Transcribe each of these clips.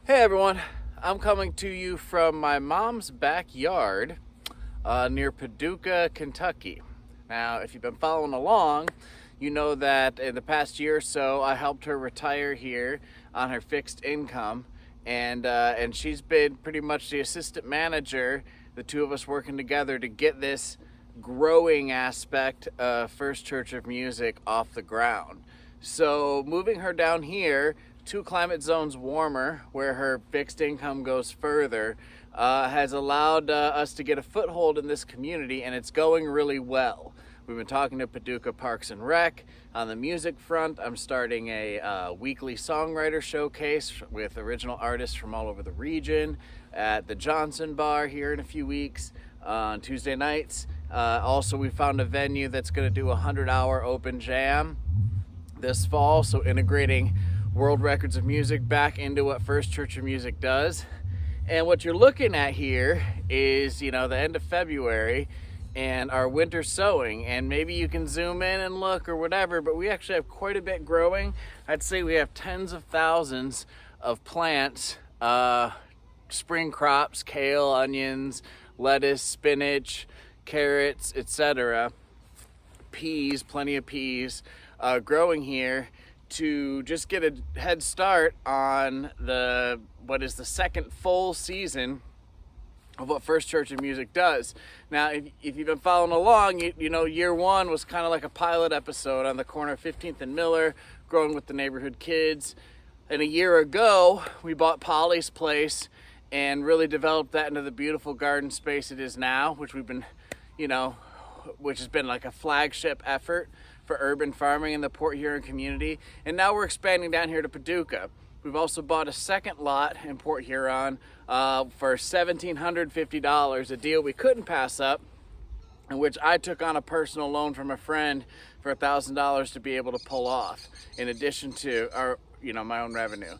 Hey everyone, I'm coming to you from my mom's backyard near Paducah, Kentucky. Now, if you've been following along, you know that in the past year or so I helped her retire here on her fixed income, and she's been pretty much the assistant manager, the two of us working together to get this growing aspect of First Church of Music off the ground. So moving her down here, 2 climate zones warmer, where her fixed income goes further, has allowed us to get a foothold in this community, and it's going really well. We've been talking to Paducah Parks and Rec. On the music front, I'm starting a weekly songwriter showcase with original artists from all over the region at the Johnson Bar here in a few weeks on Tuesday nights. Also, we found a venue that's going to do a 100-hour open jam this fall, so integrating world records of music back into what First Church of Music does. And what you're looking at here is, the end of February and our winter sowing, and maybe you can zoom in and look or whatever, but we actually have quite a bit growing. I'd say we have tens of thousands of plants, spring crops, kale, onions, lettuce, spinach, carrots, etc., peas, plenty of peas, growing here to just get a head start on what is the second full season of what First Church of Music does. Now, if you've been following along, you know year one was kind of like a pilot episode on the corner of 15th and Miller, growing with the neighborhood kids. And a year ago, we bought Polly's place and really developed that into the beautiful garden space it is now, which we've been, which has been like a flagship effort for urban farming in the Port Huron community. And now we're expanding down here to Paducah. We've also bought a second lot in Port Huron for $1,750, a deal we couldn't pass up, in which I took on a personal loan from a friend for $1,000 to be able to pull off, in addition to my own revenue.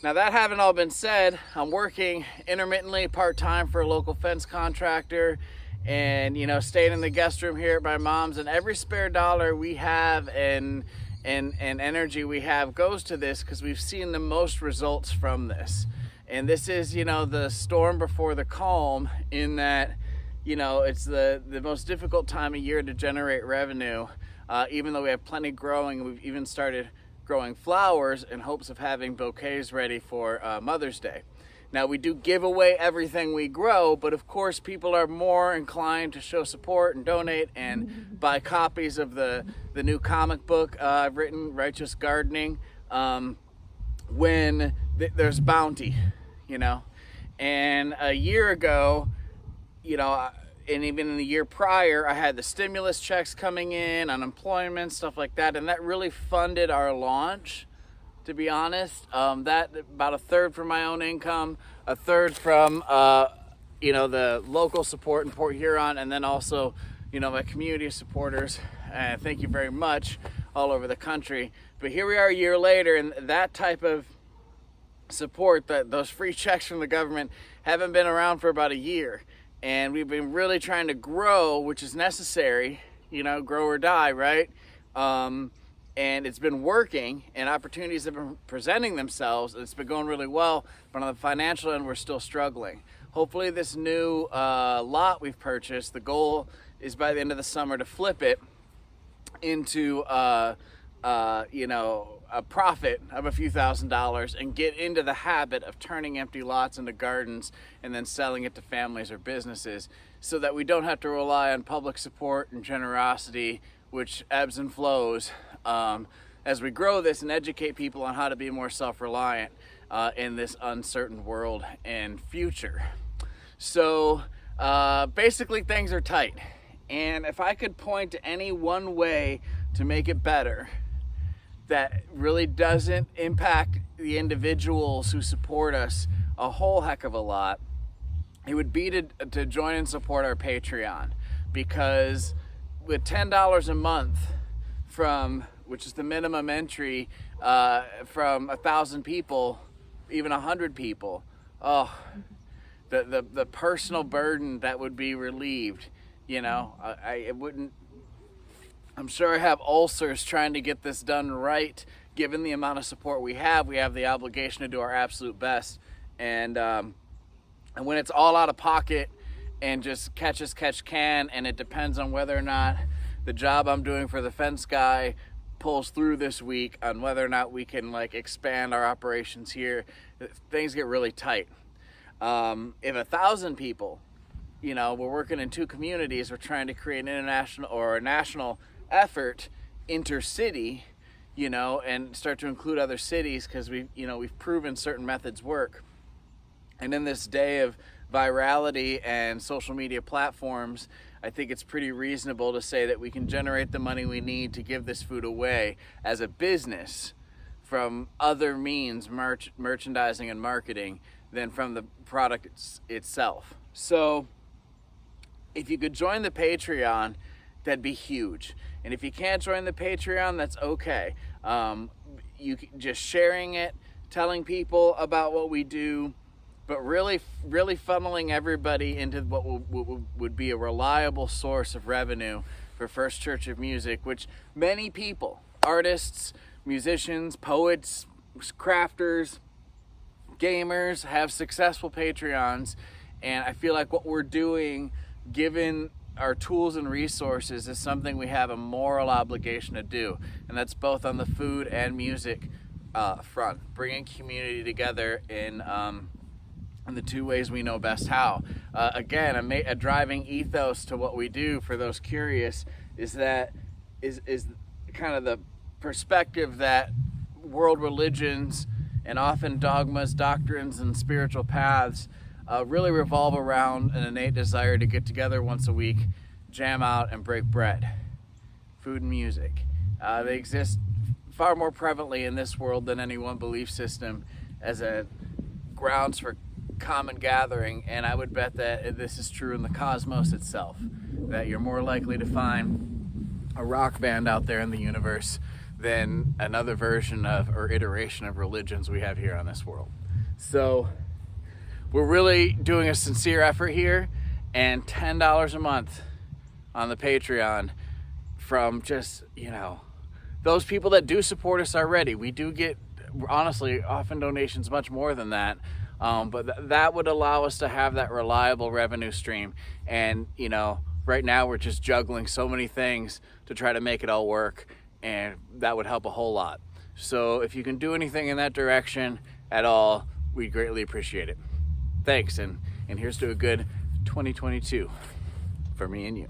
Now, that having all been said, I'm working intermittently part-time for a local fence contractor, and staying in the guest room here at my mom's, and every spare dollar we have and energy we have goes to this, because we've seen the most results from this. And this is the storm before the calm, in that it's the most difficult time of year to generate revenue, even though we have plenty growing. We've even started growing flowers in hopes of having bouquets ready for Mother's Day. Now, we do give away everything we grow, but of course people are more inclined to show support and donate and buy copies of the new comic book I've written, Righteous Gardening, when there's bounty, And a year ago, and even in the year prior, I had the stimulus checks coming in, unemployment, stuff like that, and that really funded our launch. To be honest, that about a third from my own income, a third from the local support in Port Huron, and then also my community supporters. And thank you very much, all over the country. But here we are a year later, and that type of support, those free checks from the government, haven't been around for about a year, and we've been really trying to grow, which is necessary. Grow or die, right? And it's been working, and opportunities have been presenting themselves. It's been going really well, but on the financial end, we're still struggling. Hopefully this new lot we've purchased, the goal is by the end of the summer to flip it into a profit of a few $1,000s, and get into the habit of turning empty lots into gardens and then selling it to families or businesses, so that we don't have to rely on public support and generosity, which ebbs and flows, as we grow this and educate people on how to be more self-reliant in this uncertain world and future. So basically things are tight, and if I could point to any one way to make it better that really doesn't impact the individuals who support us a whole heck of a lot, it would be to join and support our Patreon. Because with $10 a month, which is the minimum entry, from 1,000 people, even 100 people, the personal burden that would be relieved. It wouldn't. I'm sure I have ulcers trying to get this done right. Given the amount of support we have the obligation to do our absolute best And when it's all out of pocket and just catch as catch can, and it depends on whether or not the job I'm doing for the fence guy pulls through this week, on whether or not we can like expand our operations here, things get really tight. If 1,000 people, we're working in 2 communities, we're trying to create an international or a national effort intercity, and start to include other cities, because we've proven certain methods work. And in this day of virality and social media platforms, I think it's pretty reasonable to say that we can generate the money we need to give this food away as a business from other means, merchandising and marketing, than from the product itself. So if you could join the Patreon, that'd be huge. And if you can't join the Patreon, that's okay. You just sharing it, telling people about what we do, but really funneling everybody into what would be a reliable source of revenue for First Church of Music, which many people, artists, musicians, poets, crafters, gamers, have successful Patreons. And I feel like what we're doing, given our tools and resources, is something we have a moral obligation to do. And that's both on the food and music front, bringing community together in the 2 ways we know best how. Again, a driving ethos to what we do, for those curious, is kind of the perspective that world religions and often dogmas, doctrines, and spiritual paths really revolve around an innate desire to get together once a week, jam out, and break bread. Food and music. They exist far more prevalently in this world than any one belief system as a grounds for common gathering, and I would bet that this is true in the cosmos itself, that you're more likely to find a rock band out there in the universe than another version of or iteration of religions we have here on this world. So we're really doing a sincere effort here, and $10 a month on the Patreon from just, those people that do support us already. We do get, honestly, often donations much more than that. But that would allow us to have that reliable revenue stream. And, right now we're just juggling so many things to try to make it all work, and that would help a whole lot. So if you can do anything in that direction at all, we'd greatly appreciate it. Thanks, and here's to a good 2022 for me and you.